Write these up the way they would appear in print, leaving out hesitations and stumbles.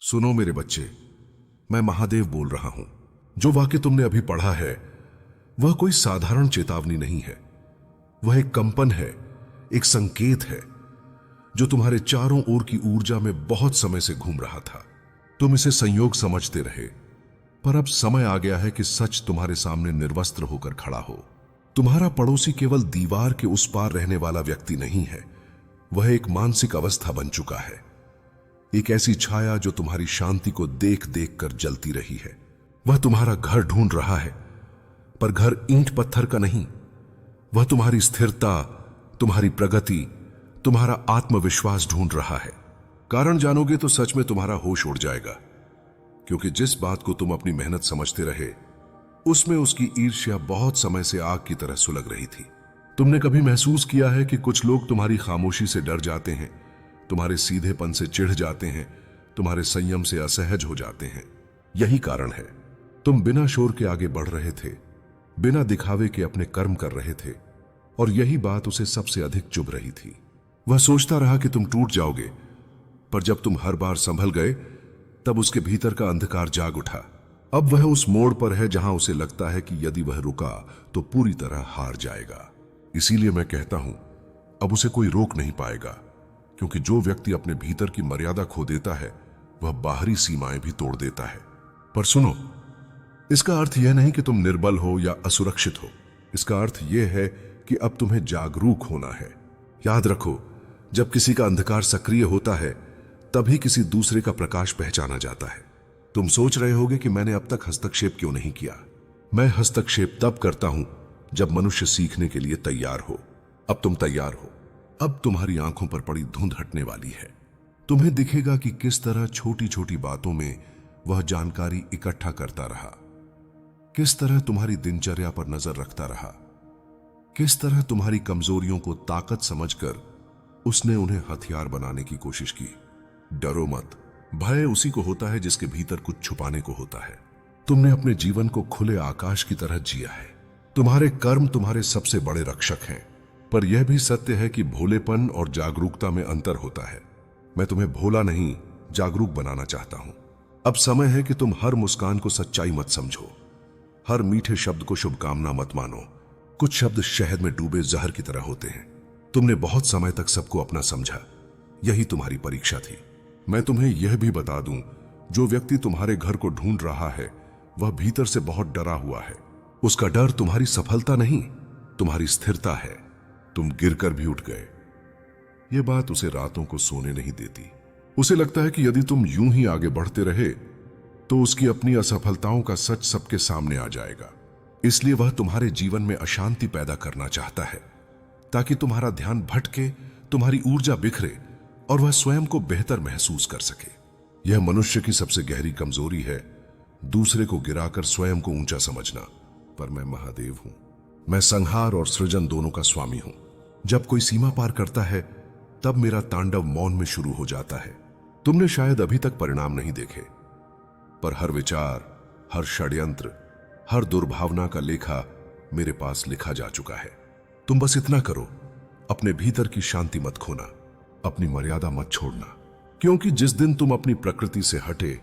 सुनो मेरे बच्चे, मैं महादेव बोल रहा हूं। जो वाक्य तुमने अभी पढ़ा है वह कोई साधारण चेतावनी नहीं है। वह एक कंपन है, एक संकेत है जो तुम्हारे चारों ओर की ऊर्जा में बहुत समय से घूम रहा था। तुम इसे संयोग समझते रहे, पर अब समय आ गया है कि सच तुम्हारे सामने निर्वस्त्र होकर खड़ा हो। तुम्हारा पड़ोसी केवल दीवार के उस पार रहने वाला व्यक्ति नहीं है, वह एक मानसिक अवस्था बन चुका है। एक ऐसी छाया जो तुम्हारी शांति को देख देख कर जलती रही है। वह तुम्हारा घर ढूंढ रहा है, पर घर ईंट पत्थर का नहीं। वह तुम्हारी स्थिरता, तुम्हारी प्रगति, तुम्हारा आत्मविश्वास ढूंढ रहा है। कारण जानोगे तो सच में तुम्हारा होश उड़ जाएगा, क्योंकि जिस बात को तुम अपनी मेहनत समझते रहे उसमें उसकी ईर्ष्या बहुत समय से आग की तरह सुलग रही थी। तुमने कभी महसूस किया है कि कुछ लोग तुम्हारी खामोशी से डर जाते हैं, तुम्हारे सीधेपन से चिढ़ जाते हैं, तुम्हारे संयम से असहज हो जाते हैं? यही कारण है। तुम बिना शोर के आगे बढ़ रहे थे, बिना दिखावे के अपने कर्म कर रहे थे, और यही बात उसे सबसे अधिक चुभ रही थी। वह सोचता रहा कि तुम टूट जाओगे, पर जब तुम हर बार संभल गए तब उसके भीतर का अंधकार जाग उठा। अब वह उस मोड़ पर है जहां उसे लगता है कि यदि वह रुका तो पूरी तरह हार जाएगा। इसीलिए मैं कहता हूं, अब उसे कोई रोक नहीं पाएगा, क्योंकि जो व्यक्ति अपने भीतर की मर्यादा खो देता है वह बाहरी सीमाएं भी तोड़ देता है। पर सुनो, इसका अर्थ यह नहीं कि तुम निर्बल हो या असुरक्षित हो। इसका अर्थ यह है कि अब तुम्हें जागरूक होना है। याद रखो, जब किसी का अंधकार सक्रिय होता है तभी किसी दूसरे का प्रकाश पहचाना जाता है। तुम सोच रहे होगे कि मैंने अब तक हस्तक्षेप क्यों नहीं किया। मैं हस्तक्षेप तब करता हूं जब मनुष्य सीखने के लिए तैयार हो। अब तुम तैयार हो। अब तुम्हारी आंखों पर पड़ी धुंध हटने वाली है। तुम्हें दिखेगा कि किस तरह छोटी छोटी बातों में वह जानकारी इकट्ठा करता रहा, किस तरह तुम्हारी दिनचर्या पर नजर रखता रहा, किस तरह तुम्हारी कमजोरियों को ताकत समझकर उसने उन्हें हथियार बनाने की कोशिश की। डरो मत। भय उसी को होता है जिसके भीतर कुछ छुपाने को होता है। तुमने अपने जीवन को खुले आकाश की तरह जिया है। तुम्हारे कर्म तुम्हारे सबसे बड़े रक्षक हैं, पर यह भी सत्य है कि भोलेपन और जागरूकता में अंतर होता है। मैं तुम्हें भोला नहीं, जागरूक बनाना चाहता हूं। अब समय है कि तुम हर मुस्कान को सच्चाई मत समझो, हर मीठे शब्द को शुभकामना मत मानो। कुछ शब्द शहद में डूबे जहर की तरह होते हैं। तुमने बहुत समय तक सबको अपना समझा, यही तुम्हारी परीक्षा थी। मैं तुम्हें यह भी बता दूं, जो व्यक्ति तुम्हारे घर को ढूंढ रहा है वह भीतर से बहुत डरा हुआ है। उसका डर तुम्हारी सफलता नहीं, तुम्हारी स्थिरता है। तुम गिरकर भी उठ गए। यह बात उसे रातों को सोने नहीं देती। उसे लगता है कि यदि तुम यूं ही आगे बढ़ते रहे तो उसकी अपनी असफलताओं का सच सबके सामने आ जाएगा। इसलिए वह तुम्हारे जीवन में अशांति पैदा करना चाहता है, ताकि तुम्हारा ध्यान भटके, तुम्हारी ऊर्जा बिखरे और वह स्वयं को बेहतर महसूस कर सके। यह मनुष्य की सबसे गहरी कमजोरी है, दूसरे को गिराकर स्वयं को ऊंचा समझना। पर मैं महादेव हूं। मैं संहार और सृजन दोनों का स्वामी हूं। जब कोई सीमा पार करता है तब मेरा तांडव मौन में शुरू हो जाता है। तुमने शायद अभी तक परिणाम नहीं देखे, पर हर विचार, हर षड्यंत्र, हर दुर्भावना का लेखा मेरे पास लिखा जा चुका है। तुम बस इतना करो, अपने भीतर की शांति मत खोना, अपनी मर्यादा मत छोड़ना, क्योंकि जिस दिन तुम अपनी प्रकृति से हटे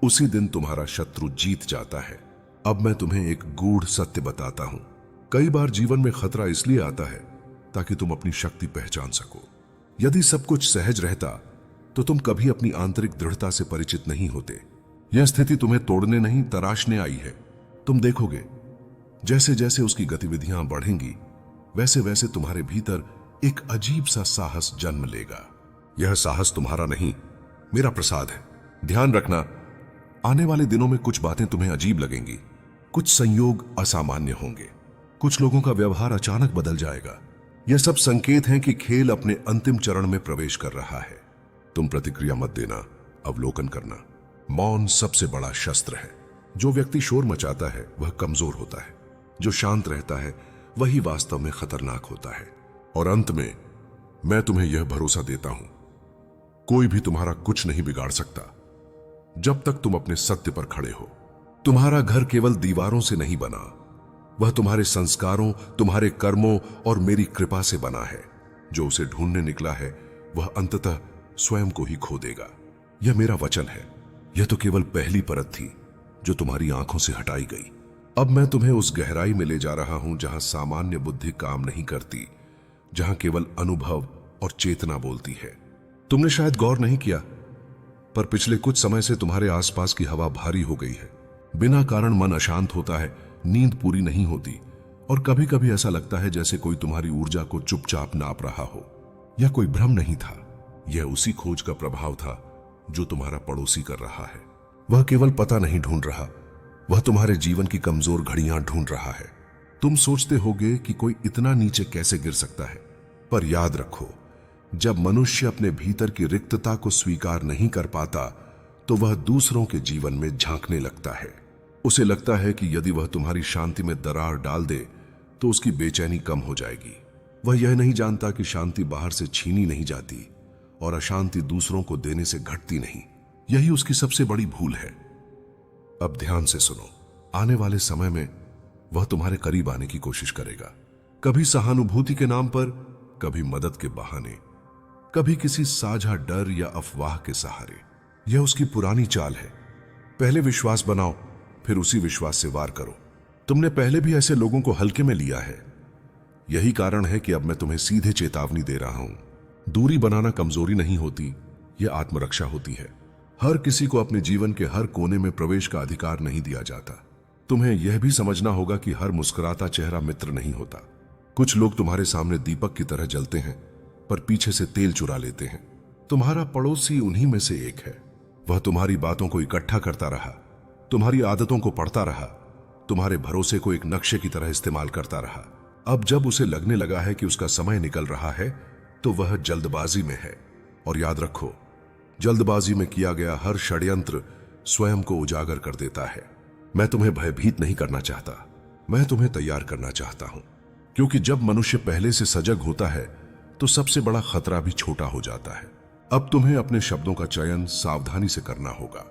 उसी दिन तुम्हारा शत्रु जीत जाता है। अब मैं तुम्हें एक गूढ़ सत्य बताता हूं। कई बार जीवन में खतरा इसलिए आता है ताकि तुम अपनी शक्ति पहचान सको। यदि सब कुछ सहज रहता तो तुम कभी अपनी आंतरिक दृढ़ता से परिचित नहीं होते। यह स्थिति तुम्हें तोड़ने नहीं, तराशने आई है। तुम देखोगे, जैसे जैसे उसकी गतिविधियां बढ़ेंगी वैसे वैसे तुम्हारे भीतर एक अजीब सा साहस जन्म लेगा। यह साहस तुम्हारा नहीं, मेरा प्रसाद है। ध्यान रखना, आने वाले दिनों में कुछ बातें तुम्हें अजीब लगेंगी, कुछ संयोग असामान्य होंगे, कुछ लोगों का व्यवहार अचानक बदल जाएगा। यह सब संकेत हैं कि खेल अपने अंतिम चरण में प्रवेश कर रहा है। तुम प्रतिक्रिया मत देना, अवलोकन करना। मौन सबसे बड़ा शस्त्र है। जो व्यक्ति शोर मचाता है वह कमजोर होता है, जो शांत रहता है वही वास्तव में खतरनाक होता है। और अंत में मैं तुम्हें यह भरोसा देता हूं, कोई भी तुम्हारा कुछ नहीं बिगाड़ सकता जब तक तुम अपने सत्य पर खड़े हो। तुम्हारा घर केवल दीवारों से नहीं बना, वह तुम्हारे संस्कारों, तुम्हारे कर्मों और मेरी कृपा से बना है। जो उसे ढूंढने निकला है वह अंततः स्वयं को ही खो देगा। यह मेरा वचन है। यह तो केवल पहली परत थी जो तुम्हारी आंखों से हटाई गई। अब मैं तुम्हें उस गहराई में ले जा रहा हूं जहां सामान्य बुद्धि काम नहीं करती, जहां केवल अनुभव और चेतना बोलती है। तुमने शायद गौर नहीं किया, पर पिछले कुछ समय से तुम्हारे आसपास की हवा भारी हो गई है। बिना कारण मन अशांत होता है, नींद पूरी नहीं होती, और कभी कभी ऐसा लगता है जैसे कोई तुम्हारी ऊर्जा को चुपचाप नाप रहा हो। यह कोई भ्रम नहीं था, यह उसी खोज का प्रभाव था जो तुम्हारा पड़ोसी कर रहा है। वह केवल पता नहीं ढूंढ रहा, वह तुम्हारे जीवन की कमजोर घड़ियां ढूंढ रहा है। तुम सोचते होगे कि कोई इतना नीचे कैसे गिर सकता है, पर याद रखो, जब मनुष्य अपने भीतर की रिक्तता को स्वीकार नहीं कर पाता तो वह दूसरों के जीवन में झांकने लगता है। उसे लगता है कि यदि वह तुम्हारी शांति में दरार डाल दे तो उसकी बेचैनी कम हो जाएगी। वह यह नहीं जानता कि शांति बाहर से छीनी नहीं जाती और अशांति दूसरों को देने से घटती नहीं। यही उसकी सबसे बड़ी भूल है। अब ध्यान से सुनो, आने वाले समय में वह तुम्हारे करीब आने की कोशिश करेगा, कभी सहानुभूति के नाम पर, कभी मदद के बहाने, कभी किसी साझा डर या अफवाह के सहारे। यह उसकी पुरानी चाल है। पहले विश्वास बनाओ, फिर उसी विश्वास से वार करो। तुमने पहले भी ऐसे लोगों को हल्के में लिया है। यही कारण है कि अब मैं तुम्हें सीधे चेतावनी दे रहा हूं। दूरी बनाना कमजोरी नहीं होती, यह आत्मरक्षा होती है। हर किसी को अपने जीवन के हर कोने में प्रवेश का अधिकार नहीं दिया जाता। तुम्हें यह भी समझना होगा कि हर मुस्कुराता चेहरा मित्र नहीं होता। कुछ लोग तुम्हारे सामने दीपक की तरह जलते हैं, पर पीछे से तेल चुरा लेते हैं। तुम्हारा पड़ोसी उन्हीं में से एक है। वह तुम्हारी बातों को इकट्ठा करता रहा, तुम्हारी आदतों को पढ़ता रहा, तुम्हारे भरोसे को एक नक्शे की तरह इस्तेमाल करता रहा। अब जब उसे लगने लगा है कि उसका समय निकल रहा है तो वह जल्दबाजी में है। और याद रखो, जल्दबाजी में किया गया हर षड्यंत्र स्वयं को उजागर कर देता है। मैं तुम्हें भयभीत नहीं करना चाहता, मैं तुम्हें तैयार करना चाहता हूं, क्योंकि जब मनुष्य पहले से सजग होता है तो सबसे बड़ा खतरा भी छोटा हो जाता है। अब तुम्हें अपने शब्दों का चयन सावधानी से करना होगा।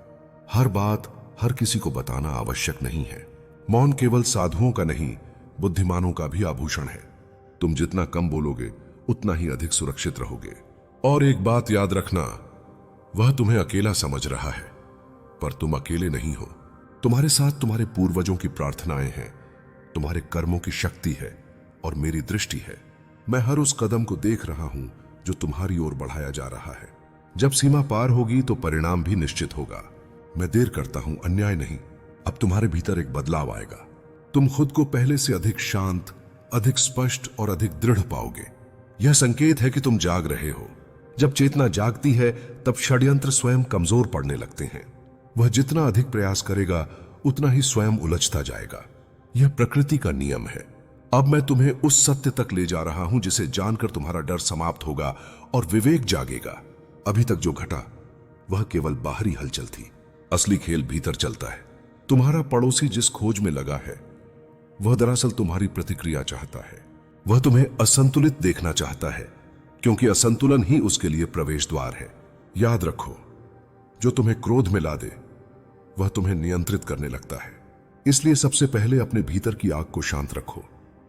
हर बात हर किसी को बताना आवश्यक नहीं है। मौन केवल साधुओं का नहीं, बुद्धिमानों का भी आभूषण है। तुम जितना कम बोलोगे उतना ही अधिक सुरक्षित रहोगे। और एक बात याद रखना, वह तुम्हें अकेला समझ रहा है, पर तुम अकेले नहीं हो। तुम्हारे साथ तुम्हारे पूर्वजों की प्रार्थनाएं हैं, तुम्हारे कर्मों की शक्ति है और मेरी दृष्टि है। मैं हर उस कदम को देख रहा हूं जो तुम्हारी ओर बढ़ाया जा रहा है। जब सीमा पार होगी तो परिणाम भी निश्चित होगा। मैं देर करता हूं, अन्याय नहीं। अब तुम्हारे भीतर एक बदलाव आएगा। तुम खुद को पहले से अधिक शांत, अधिक स्पष्ट और अधिक दृढ़ पाओगे। यह संकेत है कि तुम जाग रहे हो। जब चेतना जागती है तब षड्यंत्र स्वयं कमजोर पड़ने लगते हैं। वह जितना अधिक प्रयास करेगा उतना ही स्वयं उलझता जाएगा। यह प्रकृति का नियम है। अब मैं तुम्हें उस सत्य तक ले जा रहा हूं जिसे जानकर तुम्हारा डर समाप्त होगा और विवेक जागेगा। अभी तक जो घटा वह केवल बाहरी हलचल थी, असली खेल भीतर चलता है। तुम्हारा पड़ोसी जिस खोज में लगा है वह दरअसल तुम्हारी प्रतिक्रिया चाहता है। वह तुम्हें असंतुलित देखना चाहता है, क्योंकि असंतुलन ही उसके लिए प्रवेश द्वार है। याद रखो, जो तुम्हें क्रोध में ला दे वह तुम्हें नियंत्रित करने लगता है। इसलिए सबसे पहले अपने भीतर की आग को शांत रखो।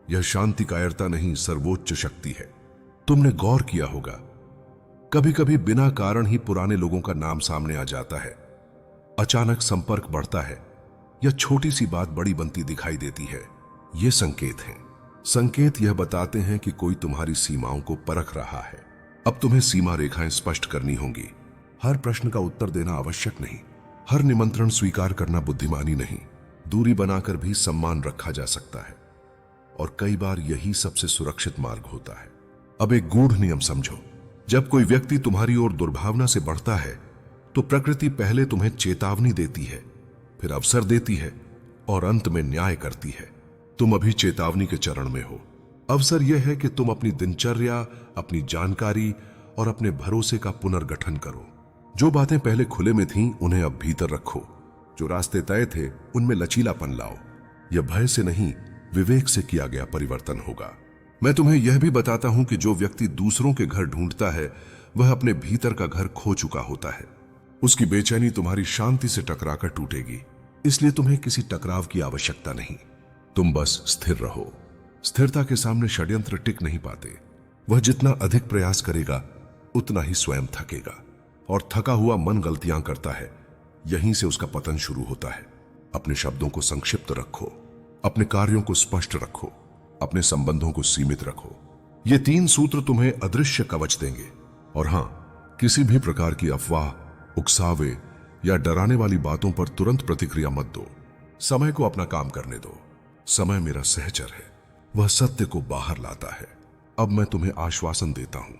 यह शांति कायरता नहीं, सर्वोच्च शक्ति है। तुमने गौर किया होगा, कभी कभी बिना कारण ही पुराने लोगों का नाम सामने आ जाता है। अचानक संपर्क बढ़ता है या छोटी सी बात बड़ी बनती दिखाई देती है। ये संकेत हैं। संकेत यह बताते हैं कि कोई तुम्हारी सीमाओं को परख रहा है। अब तुम्हें सीमा रेखाएं स्पष्ट करनी होंगी। हर प्रश्न का उत्तर देना आवश्यक नहीं, हर निमंत्रण स्वीकार करना बुद्धिमानी नहीं। दूरी बनाकर भी सम्मान रखा जा सकता है, और कई बार यही सबसे सुरक्षित मार्ग होता है। अब एक गूढ़ नियम समझो, जब कोई व्यक्ति तुम्हारी ओर दुर्भावना से बढ़ता है तो प्रकृति पहले तुम्हें चेतावनी देती है, फिर अवसर देती है और अंत में न्याय करती है। तुम अभी चेतावनी के चरण में हो। अवसर यह है कि तुम अपनी दिनचर्या, अपनी जानकारी और अपने भरोसे का पुनर्गठन करो। जो बातें पहले खुले में थीं उन्हें अब भीतर रखो। जो रास्ते तय थे उनमें लचीलापन लाओ। यह भय से नहीं, विवेक से किया गया परिवर्तन होगा। मैं तुम्हें यह भी बताता हूं कि जो व्यक्ति दूसरों के घर ढूंढता है वह अपने भीतर का घर खो चुका होता है। उसकी बेचैनी तुम्हारी शांति से टकराकर टूटेगी। इसलिए तुम्हें किसी टकराव की आवश्यकता नहीं। तुम बस स्थिर रहो। स्थिरता के सामने षड्यंत्र टिक नहीं पाते। वह जितना अधिक प्रयास करेगा उतना ही स्वयं थकेगा, और थका हुआ मन गलतियां करता है यहीं से उसका पतन शुरू होता है। अपने शब्दों को संक्षिप्त रखो, अपने कार्यों को स्पष्ट रखो, अपने संबंधों को सीमित रखो। ये 3 सूत्र तुम्हें अदृश्य कवच देंगे। और हां, किसी भी प्रकार की अफवाह, उकसावे या डराने वाली बातों पर तुरंत प्रतिक्रिया मत दो। समय को अपना काम करने दो। समय मेरा सहचर है, वह सत्य को बाहर लाता है। अब मैं तुम्हें आश्वासन देता हूं,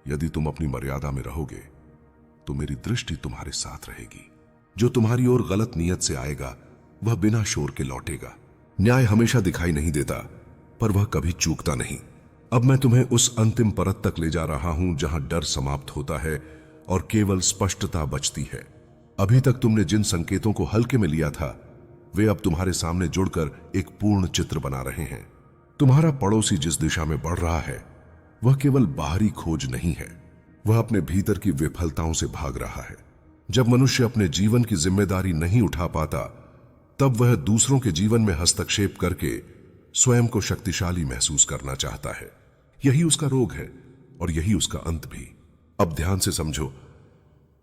यदि तुम अपनी मर्यादा में रहोगे तो मेरी दृष्टि तुम्हारे साथ रहेगी। जो तुम्हारी ओर गलत नियत से आएगा वह बिना शोर के लौटेगा। न्याय हमेशा दिखाई नहीं देता, पर वह कभी चूकता नहीं। अब मैं तुम्हें उस अंतिम परत तक ले जा रहा हूं जहां डर समाप्त होता है और केवल स्पष्टता बचती है। अभी तक तुमने जिन संकेतों को हल्के में लिया था, वे अब तुम्हारे सामने जुड़कर एक पूर्ण चित्र बना रहे हैं। तुम्हारा पड़ोसी जिस दिशा में बढ़ रहा है वह केवल बाहरी खोज नहीं है, वह अपने भीतर की विफलताओं से भाग रहा है। जब मनुष्य अपने जीवन की जिम्मेदारी नहीं उठा पाता, तब वह दूसरों के जीवन में हस्तक्षेप करके स्वयं को शक्तिशाली महसूस करना चाहता है। यही उसका रोग है और यही उसका अंत भी। अब ध्यान से समझो,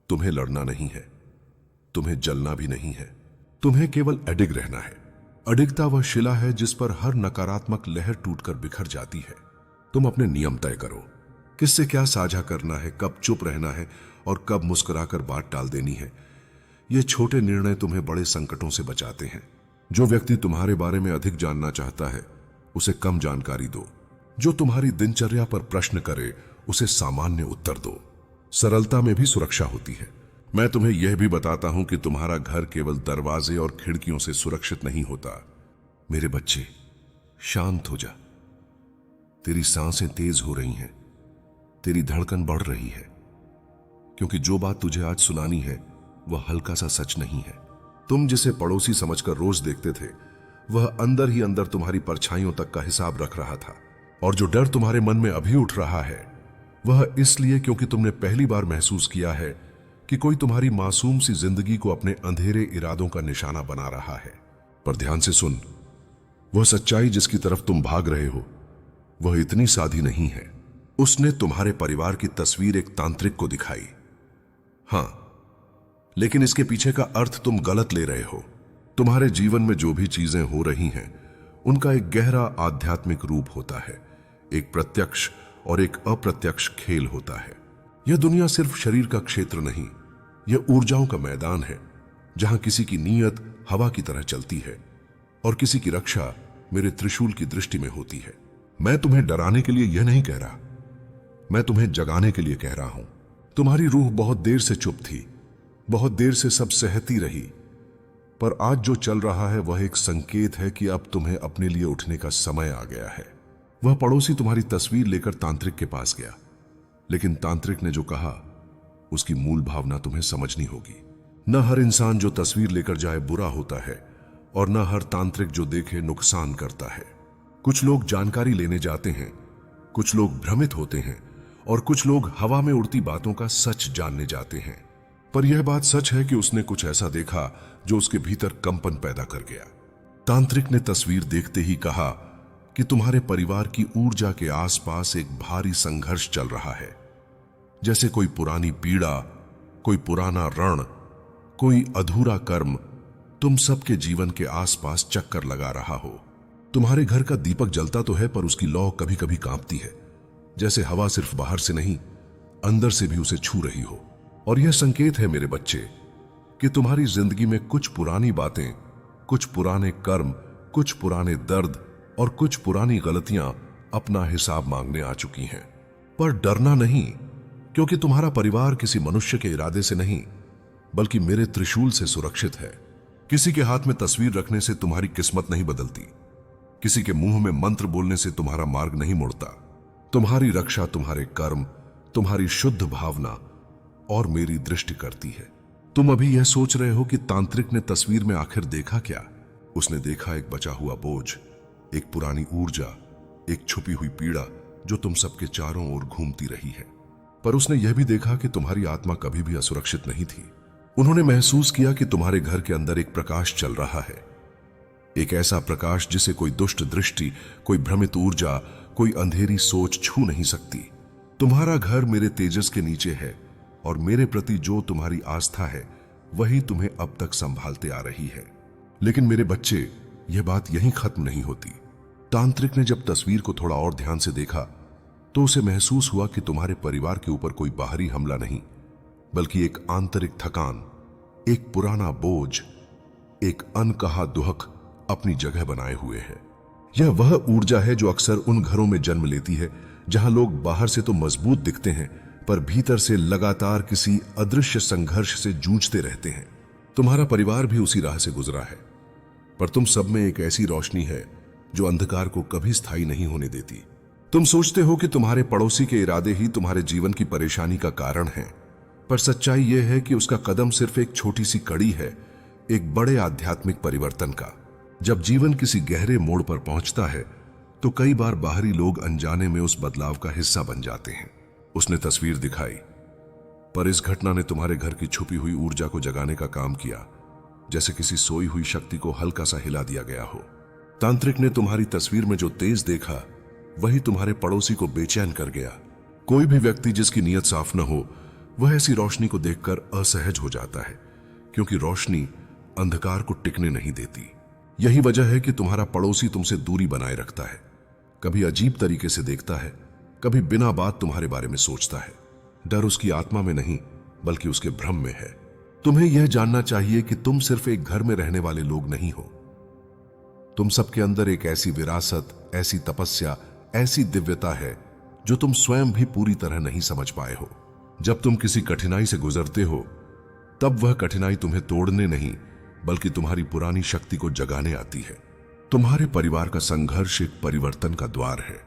तुम्हें लड़ना नहीं है, तुम्हें जलना भी नहीं है, तुम्हें केवल अडिग रहना है। अडिगता वह शिला है जिस पर हर नकारात्मक लहर टूटकर बिखर जाती है। तुम अपने नियम तय करो, किससे क्या साझा करना है, कब चुप रहना है और कब मुस्कुराकर बात टाल देनी है। ये छोटे निर्णय तुम्हें बड़े संकटों से बचाते हैं। जो व्यक्ति तुम्हारे बारे में अधिक जानना चाहता है उसे कम जानकारी दो। जो तुम्हारी दिनचर्या पर प्रश्न करे उसे सामान्य उत्तर दो। सरलता में भी सुरक्षा होती है। मैं तुम्हें यह भी बताता हूं कि तुम्हारा घर केवल दरवाजे और खिड़कियों से सुरक्षित नहीं होता। मेरे बच्चे, शांत हो जा। तेरी सांसें तेज हो रही हैं, तेरी धड़कन बढ़ रही है, क्योंकि जो बात तुझे आज सुनानी है वह हल्का सा सच नहीं है। तुम जिसे पड़ोसी समझकर रोज देखते थे, वह अंदर ही अंदर तुम्हारी परछाइयों तक का हिसाब रख रहा था। और जो डर तुम्हारे मन में अभी उठ रहा है वह इसलिए क्योंकि तुमने पहली बार महसूस किया है कि कोई तुम्हारी मासूम सी जिंदगी को अपने अंधेरे इरादों का निशाना बना रहा है। पर ध्यान से सुन, वह सच्चाई जिसकी तरफ तुम भाग रहे हो वह इतनी सादी नहीं है। उसने तुम्हारे परिवार की तस्वीर एक तांत्रिक को दिखाई। हां, लेकिन इसके पीछे का अर्थ तुम गलत ले रहे हो। तुम्हारे जीवन में जो भी चीजें हो रही हैं उनका एक गहरा आध्यात्मिक रूप होता है, एक प्रत्यक्ष और एक अप्रत्यक्ष खेल होता है। यह दुनिया सिर्फ शरीर का क्षेत्र नहीं, यह ऊर्जाओं का मैदान है, जहां किसी की नीयत हवा की तरह चलती है और किसी की रक्षा मेरे त्रिशूल की दृष्टि में होती है। मैं तुम्हें डराने के लिए यह नहीं कह रहा, मैं तुम्हें जगाने के लिए कह रहा हूं। तुम्हारी रूह बहुत देर से चुप थी, बहुत देर से सब सहती रही, पर आज जो चल रहा है वह एक संकेत है कि अब तुम्हें अपने लिए उठने का समय आ गया है। वह पड़ोसी तुम्हारी तस्वीर लेकर तांत्रिक के पास गया, लेकिन तांत्रिक ने जो कहा उसकी मूल भावना तुम्हें समझनी होगी। न हर इंसान जो तस्वीर लेकर जाए बुरा होता है और न हर तांत्रिक जो देखे नुकसान करता है। कुछ लोग जानकारी लेने जाते हैं, कुछ लोग भ्रमित होते हैं और कुछ लोग हवा में उड़ती बातों का सच जानने जाते हैं। पर यह बात सच है कि उसने कुछ ऐसा देखा जो उसके भीतर कंपन पैदा कर गया। तांत्रिक ने तस्वीर देखते ही कहा कि तुम्हारे परिवार की ऊर्जा के आसपास एक भारी संघर्ष चल रहा है, जैसे कोई पुरानी पीड़ा, कोई पुराना रण, कोई अधूरा कर्म तुम सबके जीवन के आसपास चक्कर लगा रहा हो। तुम्हारे घर का दीपक जलता तो है, पर उसकी लौ कभी कभी कांपती है, जैसे हवा सिर्फ बाहर से नहीं अंदर से भी उसे छू रही हो। और यह संकेत है मेरे बच्चे कि तुम्हारी जिंदगी में कुछ पुरानी बातें, कुछ पुराने कर्म, कुछ पुराने दर्द और कुछ पुरानी गलतियां अपना हिसाब मांगने आ चुकी हैं। पर डरना नहीं, क्योंकि तुम्हारा परिवार किसी मनुष्य के इरादे से नहीं बल्कि मेरे त्रिशूल से सुरक्षित है। किसी के हाथ में तस्वीर रखने से तुम्हारी किस्मत नहीं बदलती, किसी के मुंह में मंत्र बोलने से तुम्हारा मार्ग नहीं मुड़ता। तुम्हारी रक्षा तुम्हारे कर्म, तुम्हारी शुद्ध भावना और मेरी दृष्टि करती है। तुम अभी यह सोच रहे हो कि तांत्रिक ने तस्वीर में आखिर देखा क्या? उसने देखा एक बचा हुआ बोझ, एक पुरानी ऊर्जा, एक छुपी हुई पीड़ा जो तुम सबके चारों ओर घूमती रही है। पर उसने यह भी देखा कि तुम्हारी आत्मा कभी भी असुरक्षित नहीं थी। उन्होंने महसूस किया कि तुम्हारे घर के अंदर एक प्रकाश चल रहा है, एक ऐसा प्रकाश जिसे कोई दुष्ट दृष्टि, कोई भ्रमित ऊर्जा, कोई अंधेरी सोच छू नहीं सकती। तुम्हारा घर मेरे तेजस के नीचे है और मेरे प्रति जो तुम्हारी आस्था है वही तुम्हें अब तक संभालते आ रही है। लेकिन मेरे बच्चे, यह बात यहीं खत्म नहीं होती। तांत्रिक ने जब तस्वीर को थोड़ा और ध्यान से देखा तो उसे महसूस हुआ कि तुम्हारे परिवार के ऊपर कोई बाहरी हमला नहीं, बल्कि एक आंतरिक थकान, एक पुराना बोझ, एक अनकहा दुहक अपनी जगह बनाए हुए है। यह वह ऊर्जा है जो अक्सर उन घरों में जन्म लेती है जहां लोग बाहर से तो मजबूत दिखते हैं, पर भीतर से लगातार किसी अदृश्य संघर्ष से जूझते रहते हैं। तुम्हारा परिवार भी उसी राह से गुजरा है, पर तुम सब में एक ऐसी रोशनी है जो अंधकार को कभी स्थायी नहीं होने देती। तुम सोचते हो कि तुम्हारे पड़ोसी के इरादे ही तुम्हारे जीवन की परेशानी का कारण है, पर सच्चाई यह है कि उसका कदम सिर्फ एक छोटी सी कड़ी है एक बड़े आध्यात्मिक परिवर्तन का। जब जीवन किसी गहरे मोड़ पर पहुंचता है तो कई बार बाहरी लोग अनजाने में उस बदलाव का हिस्सा बन जाते हैं। उसने तस्वीर दिखाई, पर इस घटना ने तुम्हारे घर की छुपी हुई ऊर्जा को जगाने का काम किया, जैसे किसी सोई हुई शक्ति को हल्का सा हिला दिया गया हो। तांत्रिक ने तुम्हारी तस्वीर में जो तेज देखा वही तुम्हारे पड़ोसी को बेचैन कर गया। कोई भी व्यक्ति जिसकी नीयत साफ न हो वह ऐसी रोशनी को देखकर असहज हो जाता है, क्योंकि रोशनी अंधकार को टिकने नहीं देती। यही वजह है कि तुम्हारा पड़ोसी तुमसे दूरी बनाए रखता है, कभी अजीब तरीके से देखता है, कभी बिना बात तुम्हारे बारे में सोचता है। डर उसकी आत्मा में नहीं बल्कि उसके भ्रम में है। तुम्हें यह जानना चाहिए कि तुम सिर्फ एक घर में रहने वाले लोग नहीं हो। तुम सबके अंदर एक ऐसी विरासत, ऐसी तपस्या, ऐसी दिव्यता है जो तुम स्वयं भी पूरी तरह नहीं समझ पाए हो। जब तुम किसी कठिनाई से गुजरते हो तब वह कठिनाई तुम्हें तोड़ने नहीं बल्कि तुम्हारी पुरानी शक्ति को जगाने आती है। तुम्हारे परिवार का संघर्ष एक परिवर्तन का द्वार है।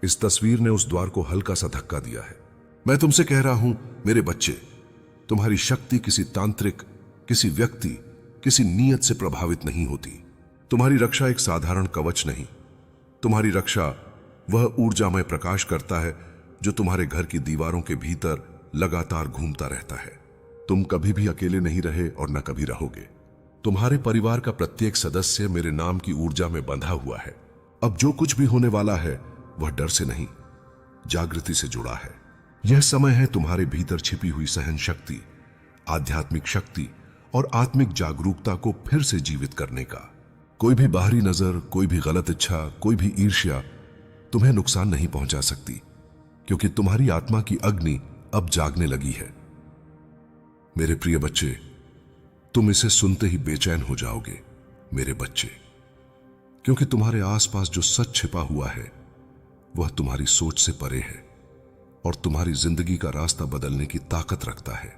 इस तस्वीर ने उस द्वार को हल्का सा धक्का दिया है। मैं तुमसे कह रहा हूं मेरे बच्चे, तुम्हारी शक्ति किसी तांत्रिक, किसी व्यक्ति, किसी नियत से प्रभावित नहीं होती। तुम्हारी रक्षा एक साधारण कवच नहीं, तुम्हारी रक्षा वह ऊर्जामय प्रकाश करता है जो तुम्हारे घर की दीवारों के भीतर लगातार घूमता रहता है। तुम कभी भी अकेले नहीं रहे और न कभी रहोगे। तुम्हारे परिवार का प्रत्येक सदस्य मेरे नाम की ऊर्जा में बंधा हुआ है। अब जो कुछ भी होने वाला है वह डर से नहीं, जागृति से जुड़ा है। यह समय है तुम्हारे भीतर छिपी हुई सहन शक्ति, आध्यात्मिक शक्ति और आत्मिक जागरूकता को फिर से जीवित करने का। कोई भी बाहरी नजर, कोई भी गलत इच्छा, कोई भी ईर्ष्या तुम्हें नुकसान नहीं पहुंचा सकती, क्योंकि तुम्हारी आत्मा की अग्नि अब जागने लगी है। मेरे प्रिय बच्चे, तुम इसे सुनते ही बेचैन हो जाओगे मेरे बच्चे, क्योंकि तुम्हारे आसपास जो सच छिपा हुआ है वह तुम्हारी सोच से परे है और तुम्हारी जिंदगी का रास्ता बदलने की ताकत रखता है।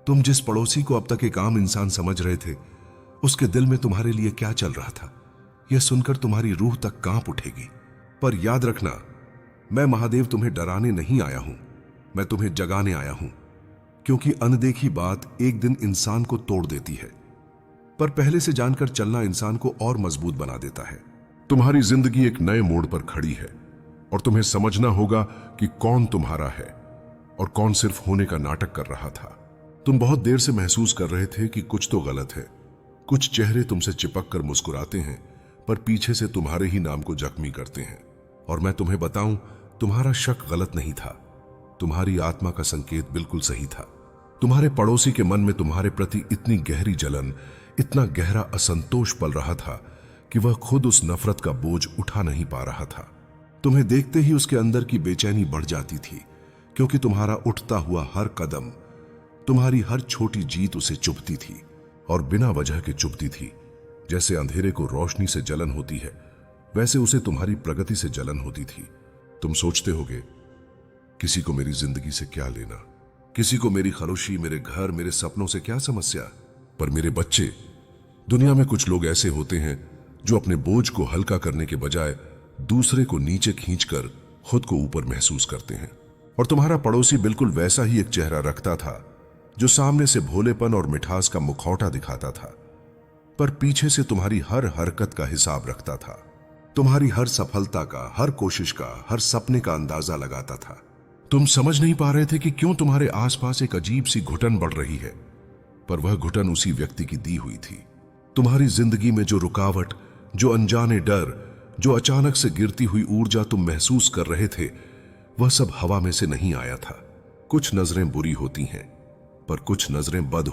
तुम जिस पड़ोसी को अब तक एक आम इंसान समझ रहे थे, उसके दिल में तुम्हारे लिए क्या चल रहा था, यह सुनकर तुम्हारी रूह तक कांप उठेगी। पर याद रखना, मैं महादेव तुम्हें डराने नहीं आया हूं, मैं तुम्हें जगाने आया हूं, क्योंकि अनदेखी बात एक दिन इंसान को तोड़ देती है, पर पहले से जानकर चलना इंसान को और मजबूत बना देता है। तुम्हारी जिंदगी एक नए मोड़ पर खड़ी है और तुम्हें समझना होगा कि कौन तुम्हारा है और कौन सिर्फ होने का नाटक कर रहा था। तुम बहुत देर से महसूस कर रहे थे कि कुछ तो गलत है। कुछ चेहरे तुमसे चिपक कर मुस्कुराते हैं, पर पीछे से तुम्हारे ही नाम को जख्मी करते हैं। और मैं तुम्हें बताऊं, तुम्हारा शक गलत नहीं था, तुम्हारी आत्मा का संकेत बिल्कुल सही था। तुम्हारे पड़ोसी के मन में तुम्हारे प्रति इतनी गहरी जलन, इतना गहरा असंतोष पल रहा था कि वह खुद उस नफरत का बोझ उठा नहीं पा रहा था। तुम्हें देखते ही उसके अंदर की बेचैनी बढ़ जाती थी, क्योंकि तुम्हारा उठता हुआ हर कदम, तुम्हारी हर छोटी जीत उसे चुभती थी, और बिना वजह के चुभती थी। जैसे अंधेरे को रोशनी से जलन होती है, वैसे उसे तुम्हारी प्रगति से जलन होती थी। तुम सोचते होगे, किसी को मेरी जिंदगी से क्या लेना, किसी को मेरी खरोशी, मेरे घर, मेरे सपनों से क्या समस्या। पर मेरे बच्चे, दुनिया में कुछ लोग ऐसे होते हैं जो अपने बोझ को हल्का करने के बजाय दूसरे को नीचे खींचकर खुद को ऊपर महसूस करते हैं। और तुम्हारा पड़ोसी बिल्कुल वैसा ही एक चेहरा रखता था, जो सामने से भोलेपन और मिठास का मुखौटा दिखाता था, पर पीछे से तुम्हारी हर हरकत का हिसाब रखता था, तुम्हारी हर सफलता का, हर कोशिश का, हर सपने का अंदाजा लगाता था। तुम समझ नहीं पा रहे थे कि क्यों तुम्हारे आसपास एक अजीब सी घुटन बढ़ रही है, पर वह घुटन उसी व्यक्ति की दी हुई थी। तुम्हारी जिंदगी में जो रुकावट, जो अनजाने डर, जो अचानक से गिरती हुई ऊर्जा तुम महसूस कर रहे थे, वह सब हवा में से नहीं आया था। कुछ नजरें बुरी होती हैं, पर कुछ नजरें बद